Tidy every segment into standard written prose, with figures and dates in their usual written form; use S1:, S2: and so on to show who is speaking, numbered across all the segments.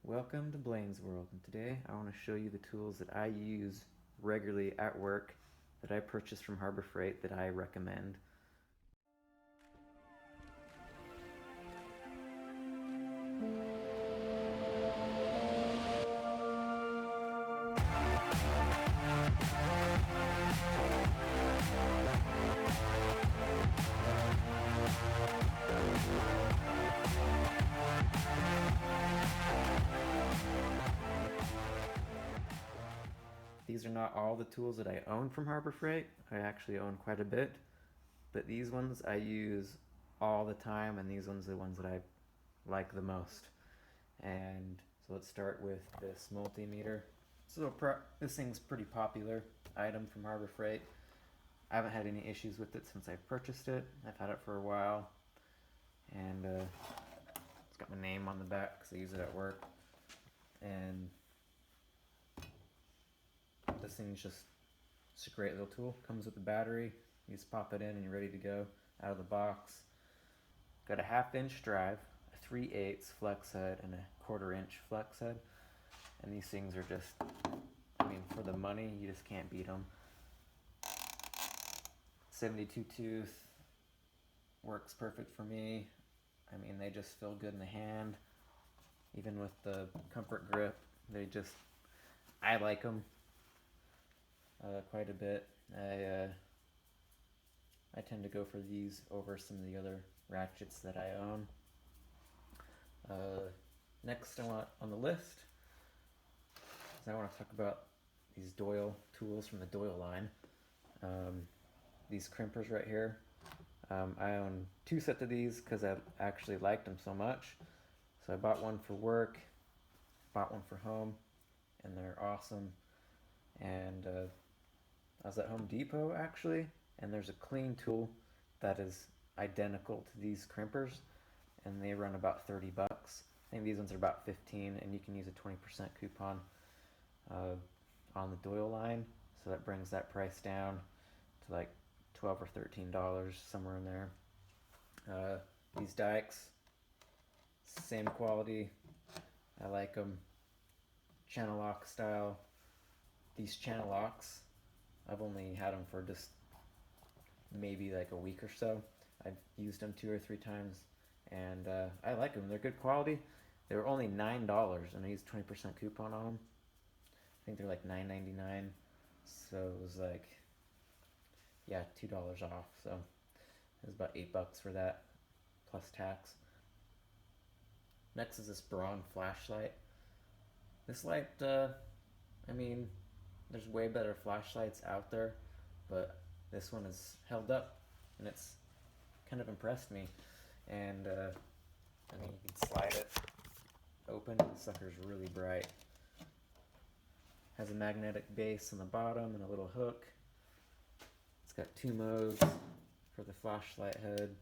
S1: Welcome to Blaine's World, and today I want to show you the tools that I use regularly at work that I purchased from Harbor Freight that I recommend. These are not all the tools that I own from Harbor Freight. I actually own quite a bit, but these ones I use all the time, and these ones are the ones that I like the most. And so let's start with this multimeter. So this thing's pretty popular item from Harbor Freight. I haven't had any issues with it since I purchased it. I've had it for a while, and it's got my name on the back because I use it at work. And this thing's just a great little tool. Comes with a battery. You just pop it in and you're ready to go out of the box. Got a 1/2 inch drive, a 3/8 flex head, and a 1/4 inch flex head. And these things are just, I mean, for the money, you just can't beat them. 72 tooth works perfect for me. I mean, they just feel good in the hand. Even with the comfort grip, I like them quite a bit. I tend to go for these over some of the other ratchets that I own. Next on the list is I want to talk about these Doyle tools from the Doyle line. These crimpers right here. I own 2 sets of these because I actually liked them so much. So I bought one for work, bought one for home, and they're awesome. And I was at Home Depot actually, and there's a clean tool that is identical to these crimpers, and they run about 30 bucks. I think these ones are about 15, and you can use a 20% coupon on the Doyle line, so that brings that price down to like $12 or $13, somewhere in there. These Dikes, same quality. I like them. Channel lock style. These channel locks, I've only had them for just maybe like a week or so. I've used them 2 or 3 times, and I like them. They're good quality. They were only $9, and I used 20% coupon on them. I think they're like $9.99, so it was like, yeah, $2 off. So it was about $8 for that, plus tax. Next is this Braun flashlight. This light, I mean, there's way better flashlights out there, but this one is held up, and it's kind of impressed me. And I mean, you can slide it open. The sucker's really bright. Has a magnetic base on the bottom and a little hook. It's got 2 modes for the flashlight head: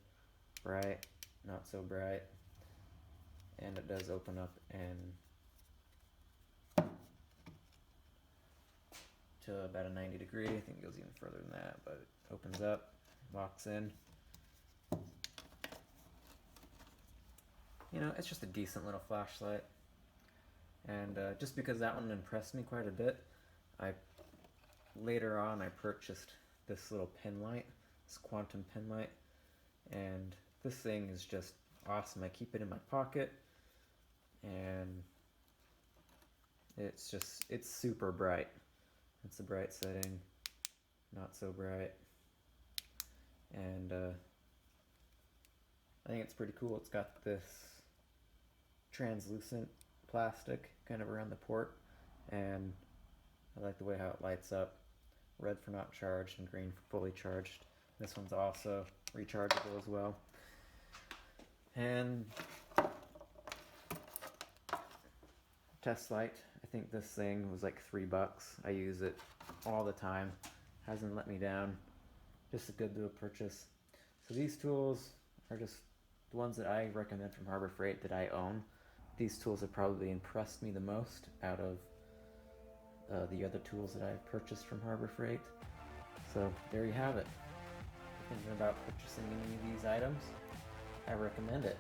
S1: bright, not so bright. And it does open up and to about a 90 degree. I think it goes even further than that, but it opens up, locks in. You know, it's just a decent little flashlight. And just because that one impressed me quite a bit, later on I purchased this little pin light, this quantum pin light, and this thing is just awesome. I keep it in my pocket, and it's super bright. It's a bright setting, not so bright, and I think it's pretty cool. It's got this translucent plastic kind of around the port, and I like the way how it lights up. Red for not charged and green for fully charged. This one's also rechargeable as well. And test light. I think this thing was like $3. I use it all the time. Hasn't let me down. Just a good little purchase. So these tools are just the ones that I recommend from Harbor Freight that I own. These tools have probably impressed me the most out of the other tools that I've purchased from Harbor Freight. So there you have it. If you're thinking about purchasing any of these items, I recommend it.